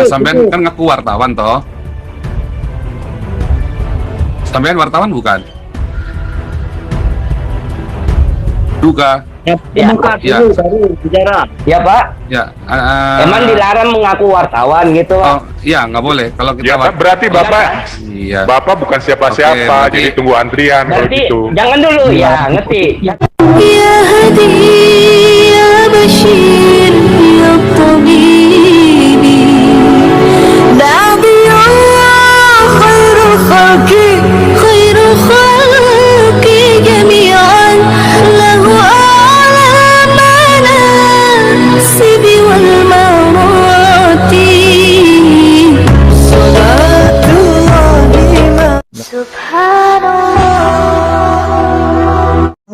Sampean kan ngaku wartawan toh? Sampean wartawan bukan? Duka. Ya, Ya. dulu baru bicara. Ya Pak, Ya. emang dilarang mengaku wartawan gitu Pak? Oh, iya nggak boleh. Kalau kita Ya, berarti Bapak Iya. Bapak bukan siapa-siapa, Oke, berarti- jadi tunggu antrian kalau Berarti gitu. jangan dulu ya, ngerti? Ya, يا هدي يا بشير يا طبيب دعبي الله خير الخلق خير الخلق جميعا له أعلى المناسب والمراتب صلاة الله سبحان الله.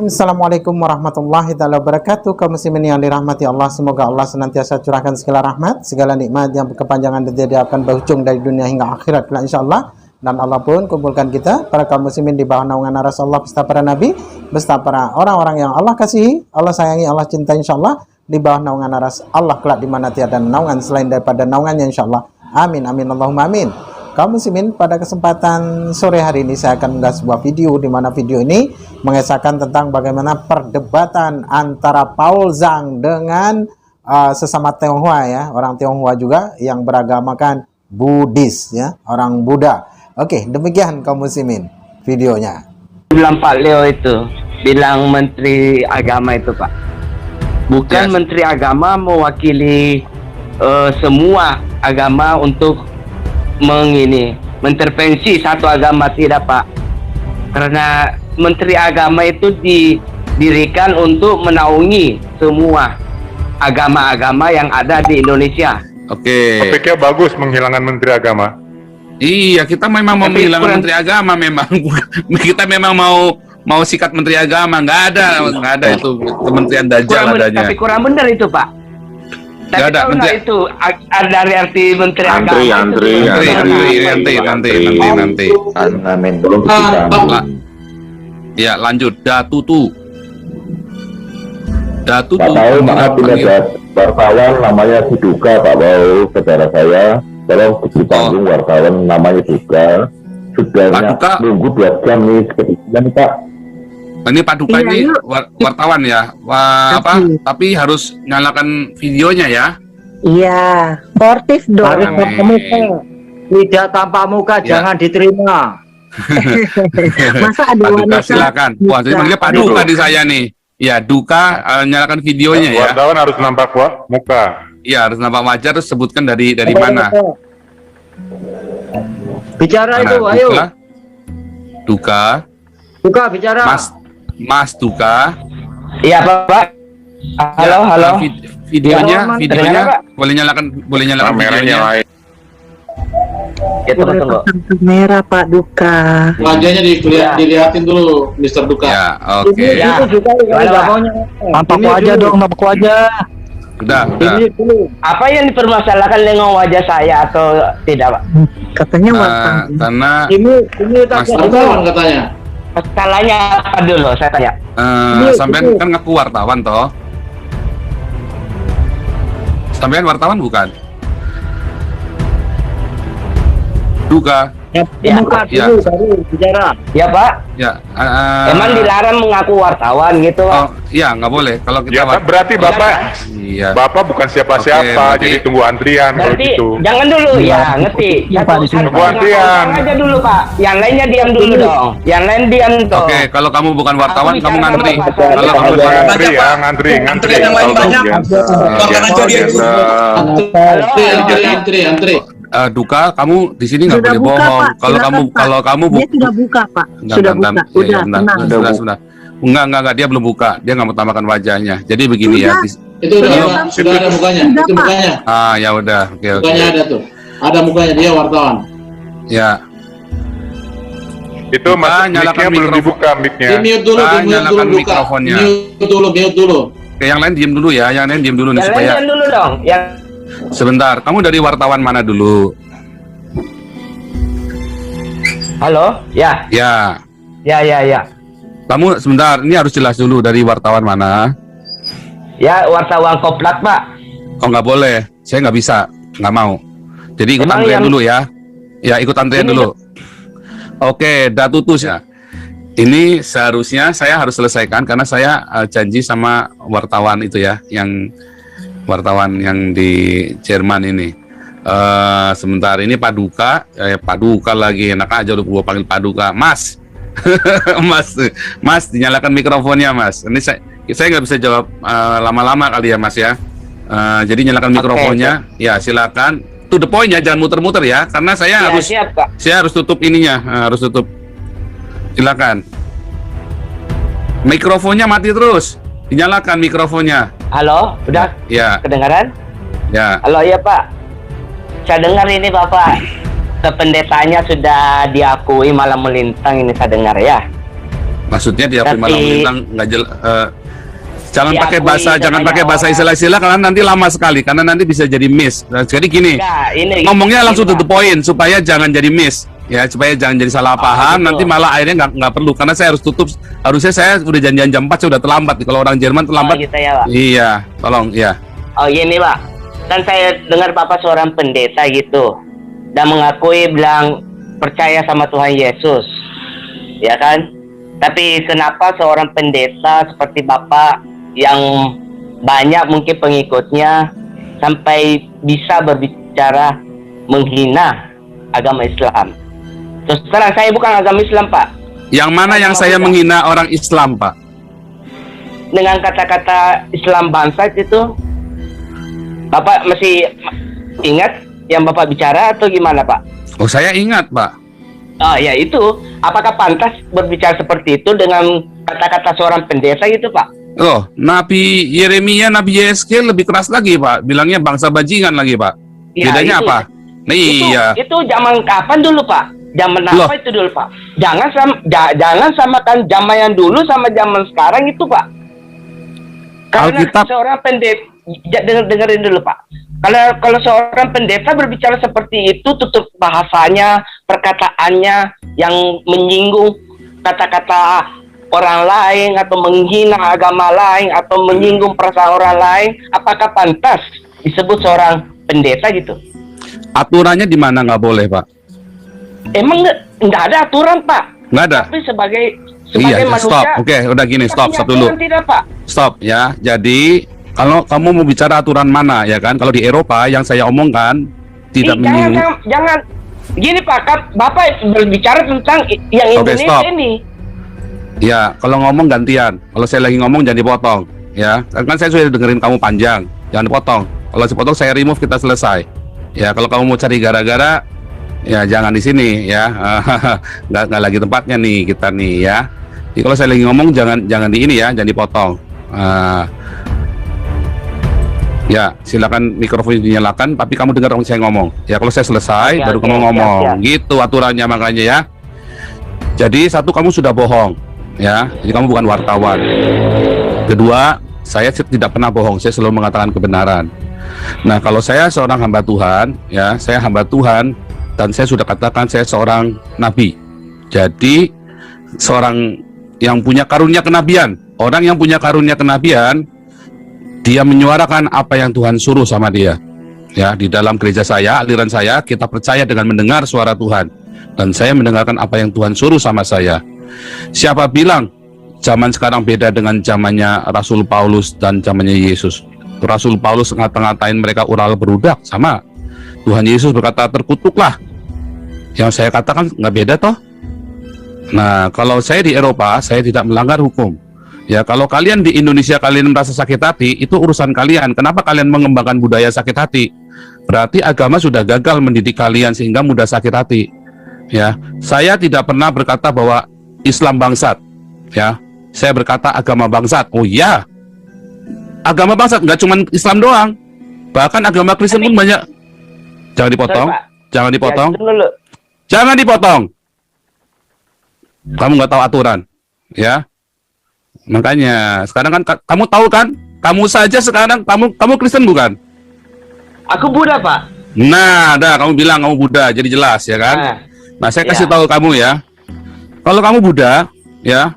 Assalamualaikum warahmatullahi taala wabarakatuh. Kaum muslimin yang dirahmati Allah, semoga Allah senantiasa curahkan segala rahmat, segala nikmat yang berkepanjangan dan tidak akan berujung dari dunia hingga akhirat kelak insyaallah. Dan Allah pun kumpulkan kita para kaum muslimin di bawah naungan aras Allah beserta para nabi, beserta para orang-orang yang Allah kasihi, Allah sayangi, Allah cintai insyaallah, di bawah naungan aras Allah kelak di mana tiada naungan selain daripada naungannya insyaallah. Amin amin Allahumma amin. Kaum muslimin, pada kesempatan sore hari ini saya akan mengunggah sebuah video di mana video ini mengisahkan tentang bagaimana perdebatan antara Paul Zhang dengan sesama Tionghoa ya, orang Tionghoa juga yang beragamakan Buddhis ya, orang Buddha. Oke, demikian kaum muslimin videonya. bilang Pak Leo itu, bilang Menteri Agama itu Pak. Bukan Yes. Menteri Agama mewakili semua agama untuk mengintervensi satu agama, tidak Pak. Karena Menteri Agama itu didirikan untuk menaungi semua agama-agama yang ada di Indonesia. Oke. Topiknya bagus, menghilangkan Menteri Agama. Iya, kita memang mau Tapi menghilangkan kurang- Menteri Agama memang. Kita memang mau sikat Menteri Agama, nggak ada itu Kementerian Dajjal adanya. Tapi kurang benar itu Pak. Tapi Nggak ada, tahu nggak Menteri- itu dari arti Menteri Agama itu? Nanti. Amin. Belum La- Ya, lanjut. Datutu. Pak Paul, maaf ini ada wartawan namanya Siduka, Pak Paul, saudara saya. Tolong di panggung wartawan namanya Duka. Sudah Pak Duka. nunggu 2 jam nih sekian Pak. Ini Pak Duka ini wartawan ya. Tapi harus nyalakan videonya ya. Iya, sportif dong. Harus Tanpa muka. Tidak tanpa muka Ya. jangan diterima. Masa ada Pak Duka wanita? silakan. Wah, jadi manggilnya Pak Duka di saya nih. Ya, Duka nyalakan videonya ya. Wartawan harus nampak muka. Iya, harus nampak wajah terus sebutkan dari mana. Bicara Mana? itu, ayo. Duka. Buka bicara. Mas Duka. Iya Pak. Halo, Ya, halo. Videonya Ya, dengar, Pak. boleh nyalakan Kameranya videonya. lain. Ya tunggu. Merah Pak Duka. Wajahnya dilihatin dulu, Mister Duka. Ya, oke. Ya. Itu juga Gimana, nggak Pak? maunya. Nampak Ini wajah dulu. dong, nampak wajah. Udah. Ini dulu. Apa yang dipermasalahkan dengan wajah saya atau tidak Pak? Katanya Karena Ini Mas tak Wartawan katanya. Masalahnya apa dulu saya tanya? sampean kan ngaku wartawan toh? Sampean wartawan bukan? Duka. Ya. Buka Ya. dulu baru bicara. Ya Pak. Ya. Emang dilarang mengaku wartawan gitu Pak? Oh, iya nggak boleh kalau Ya, kita berarti Bapak Iya. Bapak bukan siapa-siapa, Oke, berarti- jadi tunggu antrian kalau Berarti gitu. jangan dulu ya, ngerti? Ya, Pak, di sini, Satu Pak. Gantian. aja dulu Pak. Yang lainnya diam dulu dong. Yang lain diam toh. Oke, kalau kamu bukan wartawan, Aku kamu bicara ngantri. sama Pak. Kalau kamu bukan Ngantri ya, ngantri. yang lain banyak. Keluarkan aja dia dulu. Antri. Duka, kamu di sini nggak Sudah boleh buka, bohong. Pak. Kalau Silakan, kamu Pak. kalau kamu Dia sudah buka Pak. Enggak, Sudah enggak, buka. enggak. Ya, Udah, bentar. tenang. Sudah. Enggak, dia belum buka. Dia nggak mau tambahkan wajahnya. Jadi begini ya. Itu sudah ada mukanya. Itu mukanya. Ya udah. Oke. Mukanya ada tuh. Ada mukanya, dia wartawan. Ya. Itu Buka, masuk nyalakan mic-nya belum mikrofon. dibuka mic-nya. Di mute dulu, Ah, di mute dulu nyalakan Duka. mikrofonnya. Mute dulu. Oke, yang lain diem dulu ya. Yang lain diem dulu nih Yang lain supaya diam dulu dong. Yang sebentar. Kamu dari wartawan mana dulu? Halo? Ya. Ya. Ya. Kamu sebentar. Ini harus jelas dulu dari wartawan mana. Ya, wartawan Koplat Pak. Oh nggak boleh. Saya nggak bisa. Nggak mau. Jadi ikut Emang antrian yang- dulu ya. Ya, ikut antrian Ini dulu. Oke, Datutus ya. Ini seharusnya saya harus selesaikan karena saya janji sama wartawan itu ya, yang wartawan yang di Jerman ini. Sebentar ini Paduka, Paduka lagi, enak aja udah gua panggil Paduka, Mas. Mas, dinyalakan mikrofonnya, Mas. Ini saya nggak bisa jawab lama-lama kali ya, Mas ya. Jadi nyalakan mikrofonnya, ya silakan. To the point ya, jangan muter-muter ya, karena saya Ya, harus siap, Pak. saya harus tutup ininya, harus tutup. Silakan. Mikrofonnya mati terus, dinyalakan mikrofonnya. Halo, udah Ya, kedengaran? ya. Halo ya Pak. Saya dengar ini Bapak kependetaannya sudah diakui malam melintang ini saya dengar ya. Maksudnya diakui Tapi- malam melintang nggak jangan Diakui pakai bahasa, jangan dengan pakai bahasa orang- istilah-istilah karena nanti lama sekali, karena nanti bisa jadi miss. Nah, jadi gini, Enggak, ini ngomongnya langsung to Pak. the point supaya jangan jadi miss. Ya, supaya jangan jadi salah paham, betul. nanti malah akhirnya nggak perlu, karena saya harus tutup. Harusnya saya udah janjian jam 4, saya udah terlambat. Kalau orang Jerman terlambat, Oh, gitu ya, Pak. iya, tolong, ya. Oh gini Pak, kan saya dengar Bapak seorang pendeta gitu dan mengakui bilang percaya sama Tuhan Yesus, ya kan? Tapi kenapa seorang pendeta seperti Bapak yang banyak mungkin pengikutnya sampai bisa berbicara menghina agama Islam? Terus terang saya bukan agama Islam Pak, Yang mana yang saya menghina orang Islam, Pak? dengan kata-kata Islam bangsa itu. Bapak masih ingat yang Bapak bicara atau gimana Pak? Oh, saya ingat, Pak. Oh ya itu, apakah pantas berbicara seperti itu dengan kata-kata seorang pendeta gitu Pak? Loh, Nabi Yeremia, Nabi Yeskel lebih keras lagi, Pak. Bilangnya bangsa bajingan lagi, Pak. Ya, Bedanya itu. apa? Nah, iya. Itu zaman kapan dulu Pak? Zaman Loh. apa itu dulu Pak? Jangan samakan zaman yang dulu sama zaman sekarang itu Pak. Karena Alkitab- seorang pendeta, dengerin dulu Pak. Kalau seorang pendeta berbicara seperti itu, tutup bahasanya, perkataannya yang menyinggung kata-kata orang lain atau menghina agama lain atau menyinggung perasaan orang lain, apakah pantas disebut seorang pendeta gitu? Aturannya di mana nggak boleh, Pak? Emang nggak ada aturan Pak. Nggak ada. Tapi sebagai Iya, manusia. stop. Oke, udah gini, stop dulu. aturan tidak Pak. Stop ya. Jadi kalau kamu mau bicara aturan mana ya kan? Kalau di Eropa yang saya omongkan tidak menyinggung. Jangan. Gini Pak, Bapak berbicara tentang yang Oke, Indonesia stop. ini. Ya, kalau ngomong gantian. Kalau saya lagi ngomong jangan dipotong, ya. Kan saya sudah dengerin kamu panjang, jangan dipotong. Kalau dipotong saya remove, kita selesai. Ya, kalau kamu mau cari gara-gara, ya jangan di sini, ya. nggak lagi tempatnya nih kita nih, ya. Jadi kalau saya lagi ngomong jangan di ini ya, jangan dipotong. Ya, silakan mikrofon dinyalakan, tapi kamu dengar orang saya ngomong. Ya, kalau saya selesai, Oke, baru oke, kamu oke, ngomong. siap. Gitu aturannya makanya ya. Jadi satu, kamu sudah bohong, ya. Jadi kamu bukan wartawan. Kedua, saya tidak pernah bohong. Saya selalu mengatakan kebenaran. Nah, kalau saya seorang hamba Tuhan, ya, saya hamba Tuhan, dan saya sudah katakan saya seorang nabi. Jadi seorang yang punya karunia kenabian, orang yang punya karunia kenabian, dia menyuarakan apa yang Tuhan suruh sama dia. Ya, di dalam gereja saya, aliran saya, kita percaya dengan mendengar suara Tuhan. Dan saya mendengarkan apa yang Tuhan suruh sama saya. Siapa bilang zaman sekarang beda dengan zamannya Rasul Paulus dan zamannya Yesus? Rasul Paulus ngata-ngatain mereka ural berudak, sama. Tuhan Yesus berkata terkutuklah. Yang saya katakan nggak beda toh. Nah, kalau saya di Eropa, saya tidak melanggar hukum. Ya, kalau kalian di Indonesia kalian merasa sakit hati, itu urusan kalian. Kenapa kalian mengembangkan budaya sakit hati? Berarti agama sudah gagal mendidik kalian sehingga mudah sakit hati. Ya, saya tidak pernah berkata bahwa Islam bangsat. Ya, saya berkata agama bangsat. Oh iya, agama bangsat, nggak cuma Islam doang. Bahkan agama Kristen pun banyak. Jangan dipotong, Sorry, Pak. jangan dipotong, Ya, dulu. jangan dipotong. Kamu nggak tahu aturan, ya. Makanya sekarang kan kamu tahu kan? Kamu saja sekarang kamu Kristen bukan? Aku Buddha Pak. Nah, kamu bilang kamu Buddha, jadi jelas ya kan? Nah, saya kasih Iya. tahu kamu ya. Kalau kamu Buddha, ya,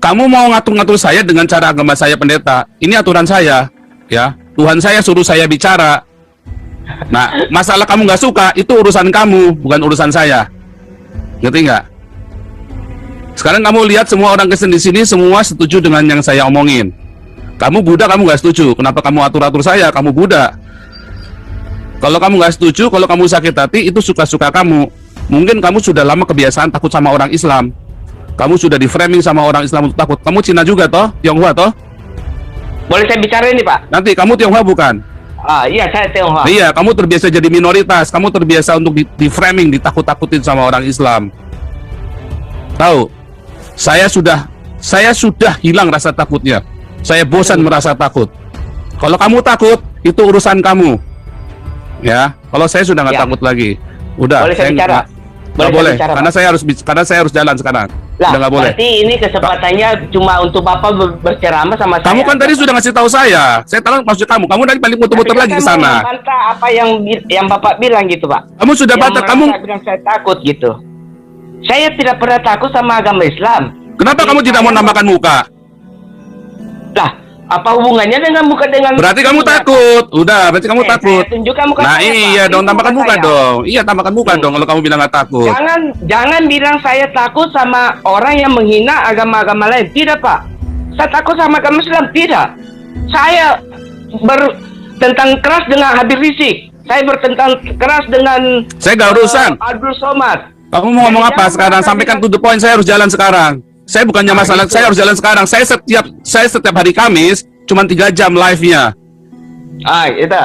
kamu mau ngatur-ngatur saya dengan cara agama saya pendeta. Ini aturan saya, ya. Tuhan saya suruh saya bicara. Nah, masalah kamu nggak suka itu urusan kamu, bukan urusan saya. Ngerti nggak? Sekarang kamu lihat semua orang Kristen di sini semua setuju dengan yang saya omongin. Kamu Buddha, kamu nggak setuju. Kenapa kamu atur-atur saya? Kamu Buddha. Kalau kamu nggak setuju, kalau kamu sakit hati, itu suka-suka kamu. Mungkin kamu sudah lama kebiasaan takut sama orang Islam. Kamu sudah di framing sama orang Islam untuk takut. Kamu Cina juga toh? Tionghoa toh? Boleh saya bicara ini, Pak? Nanti kamu Tionghoa bukan? Iya, saya Tionghoa. Iya, kamu terbiasa jadi minoritas. Kamu terbiasa untuk di framing, ditakut-takutin sama orang Islam. Tahu? Saya sudah hilang rasa takutnya. Saya bosan merasa takut. Kalau kamu takut, itu urusan kamu. Ya, kalau saya sudah nggak Ya. takut lagi. Udah, Boleh saya bicara? Nggak Boleh boleh, saya bicara, karena Pak? saya harus jalan sekarang. Lah, Udah nggak boleh. berarti ini kesempatannya cuma untuk Bapak berceramah sama saya. Kamu kan tadi sudah ngasih tahu saya. Saya tahu maksud kamu. Kamu tadi balik muter-muter lagi ke sana. Membantah apa yang Bapak bilang gitu, Pak. Kamu sudah Yang bantah. merasa bilang saya takut gitu. Saya tidak pernah takut sama agama Islam. Kenapa kamu tidak mau nambahkan muka? Lah, apa hubungannya dengan muka dengan... Berarti kamu takut. Udah, berarti kamu takut. Saya tunjukkan muka Nah saya, Pak. iya dong, Itu tambahkan muka saya. dong. Iya, tambahkan muka dong kalau kamu bilang nggak takut. Jangan bilang saya takut sama orang yang menghina agama-agama lain. Tidak, Pak. Saya takut sama agama Islam. Tidak. Saya bertentang keras dengan Habib Rizik. Saya bertentang keras dengan Saya nggak urusan. Abdul Somad. Kamu mau ngomong Jadi apa jangan sekarang? merasa Sampaikan kita- to the point. Saya harus jalan sekarang. Saya bukannya masalah. itu. Saya harus jalan sekarang. Saya setiap hari Kamis cuma 3 jam live-nya. Itu.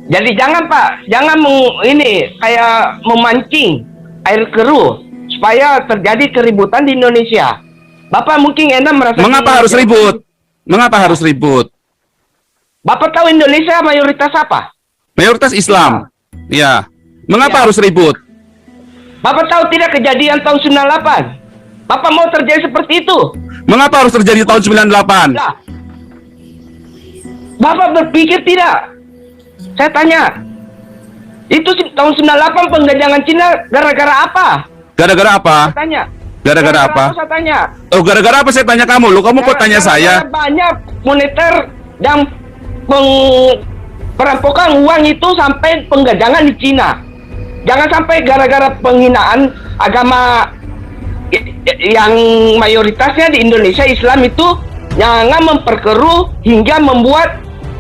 Jadi jangan, Pak. Jangan ini kayak memancing air keruh supaya terjadi keributan di Indonesia. Bapak mungkin enak merasa... Mengapa harus ribut? Mengapa harus ribut? Bapak tahu Indonesia mayoritas apa? Mayoritas Islam. Ya. Mengapa Ya. harus ribut? Bapak tahu tidak kejadian tahun 98? Bapak mau terjadi seperti itu? Mengapa harus terjadi tahun 98? Lah. Bapak berpikir tidak? Saya tanya. Itu tahun 98 penjajahan Cina gara-gara apa? Gara-gara apa? Saya tanya. Gara-gara apa? Saya tanya. Oh, gara-gara apa saya tanya kamu? Lu kamu kok tanya saya? Gara-gara banyak moneter dan perampokan uang itu sampai penjajahan di Cina. Jangan sampai gara-gara penghinaan agama yang mayoritasnya di Indonesia Islam itu, jangan memperkeruh hingga membuat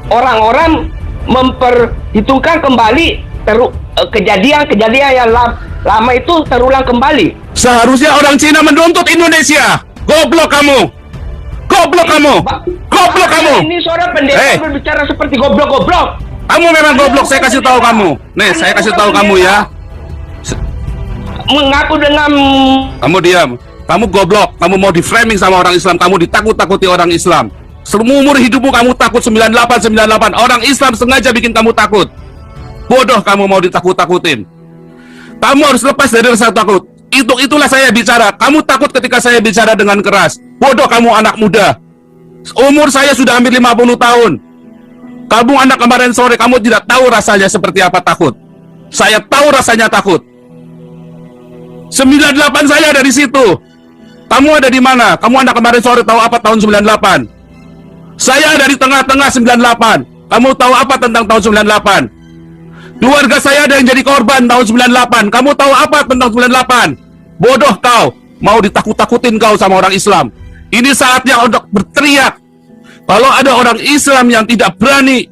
orang-orang memperhitungkan kembali kejadian-kejadian yang lama itu terulang kembali. Seharusnya orang Cina menuntut Indonesia. Goblok kamu. Goblok kamu. Goblok kamu. Ini seorang pendeta berbicara seperti goblok-goblok. Kamu memang goblok, saya kasih tahu kamu. Nih, saya kasih tahu kamu ya. Mengaku dengan... Kamu diam. Kamu goblok. Kamu mau di framing sama orang Islam. Kamu ditakut-takuti orang Islam. Seumur hidupmu kamu takut 98. Orang Islam sengaja bikin kamu takut. Bodoh kamu mau ditakut-takutin. Kamu harus lepas dari rasa takut. Itulah saya bicara. Kamu takut ketika saya bicara dengan keras. Bodoh kamu anak muda. Umur saya sudah hampir 50 tahun. Kamu anak kemarin sore, kamu tidak tahu rasanya seperti apa takut. Saya tahu rasanya takut. 98 saya ada di situ. Kamu ada di mana? Kamu anak kemarin sore tahu apa tahun 98? Saya ada di tengah-tengah 98. Kamu tahu apa tentang tahun 98? Keluarga saya ada yang jadi korban tahun 98. Kamu tahu apa tentang 98? Bodoh kau. Mau ditakut-takutin kau sama orang Islam. Ini saatnya untuk berteriak. Kalau ada orang Islam yang tidak berani,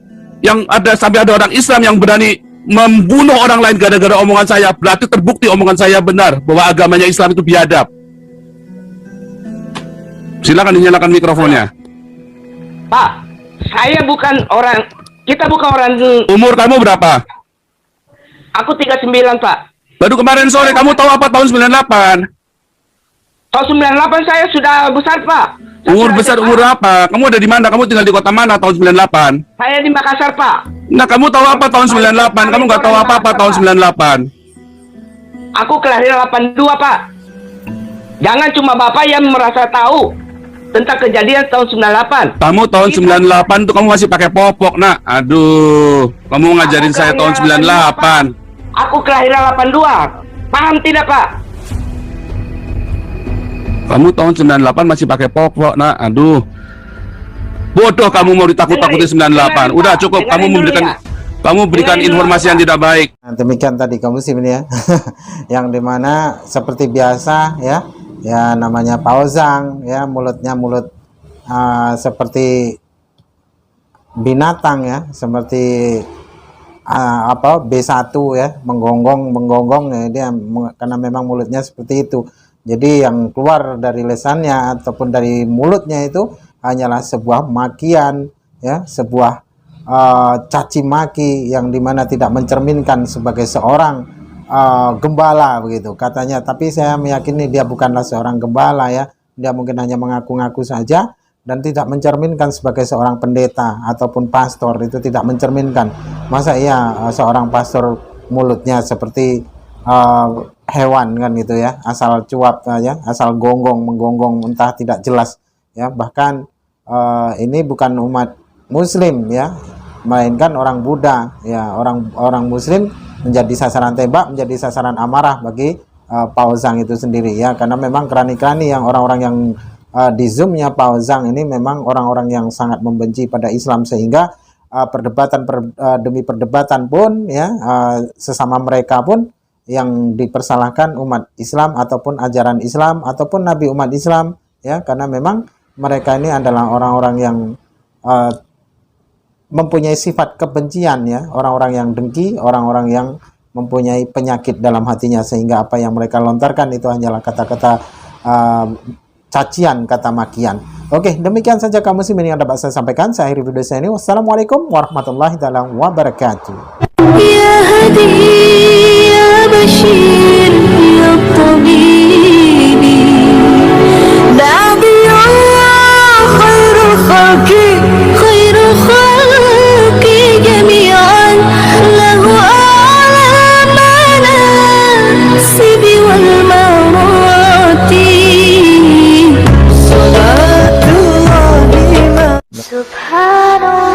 sampai ada orang Islam yang berani membunuh orang lain gara-gara omongan saya, berarti terbukti omongan saya benar bahwa agamanya Islam itu biadab. Silakan dinyalakan mikrofonnya. Pak, saya bukan orang... Kita bukan orang... Umur kamu berapa? Aku 39, Pak. Baru kemarin sore kamu tahu apa tahun 98? Tahun 98 saya sudah besar, Pak. Saya Umur sudah besar SMA. umur apa? Kamu ada di mana? Kamu tinggal di kota mana tahun 98? Saya di Makassar, Pak. Nah, kamu tahu apa tahun 98? Kamu nggak tahu apa-apa tahun 98. Aku kelahiran 82, Pak. Jangan cuma Bapak yang merasa tahu tentang kejadian tahun 98. Kamu tahun 98 tuh kamu masih pakai popok, nak. Aduh, kamu ngajarin saya tahun 98. Aku kelahiran 82. Paham tidak, Pak? Kamu tahun 98 masih pakai popok, nak. Aduh. Bodoh kamu mau ditakut-takuti 98. Udah cukup, kamu memberikan Kamu berikan informasi yang tidak baik. Nah, demikian tadi kamu sih ini ya. Yang dimana seperti biasa ya, ya namanya Pak Ozang ya, mulutnya mulut seperti binatang ya, seperti B1 ya, menggonggong ya, dia karena memang mulutnya seperti itu. Jadi yang keluar dari lisannya ataupun dari mulutnya itu hanyalah sebuah makian ya, sebuah caci maki yang dimana tidak mencerminkan sebagai seorang gembala begitu katanya. Tapi saya meyakini dia bukanlah seorang gembala ya, dia mungkin hanya mengaku-ngaku saja dan tidak mencerminkan sebagai seorang pendeta ataupun pastor. Itu tidak mencerminkan. Masa iya seorang pastor mulutnya seperti hewan kan gitu ya, asal cuap saja, asal menggonggong entah tidak jelas ya. Bahkan ini bukan umat Muslim ya, melainkan orang Buddha ya. Orang Muslim menjadi sasaran tembak, menjadi sasaran amarah bagi Pak Ozang itu sendiri ya, karena memang kerani-kerani yang orang-orang yang di Zoom-nya Pak Ozang ini memang orang-orang yang sangat membenci pada Islam, sehingga perdebatan demi perdebatan pun ya, sesama mereka pun yang dipersalahkan umat Islam ataupun ajaran Islam ataupun Nabi umat Islam ya, karena memang mereka ini adalah orang-orang yang mempunyai sifat kebencian ya, orang-orang yang dengki, orang-orang yang mempunyai penyakit dalam hatinya, sehingga apa yang mereka lontarkan itu hanyalah kata-kata cacian, kata makian. Oke, demikian saja kamu sih yang dapat saya sampaikan. Saya akhiri video saya ini. Wassalamualaikum warahmatullahi wabarakatuh. يا هدي يا بشير يا طبيبي بعدي الله خير خلقي خير خلقي جميعا له أعلى المناصب والمراتب صلاة الله سبحان الله.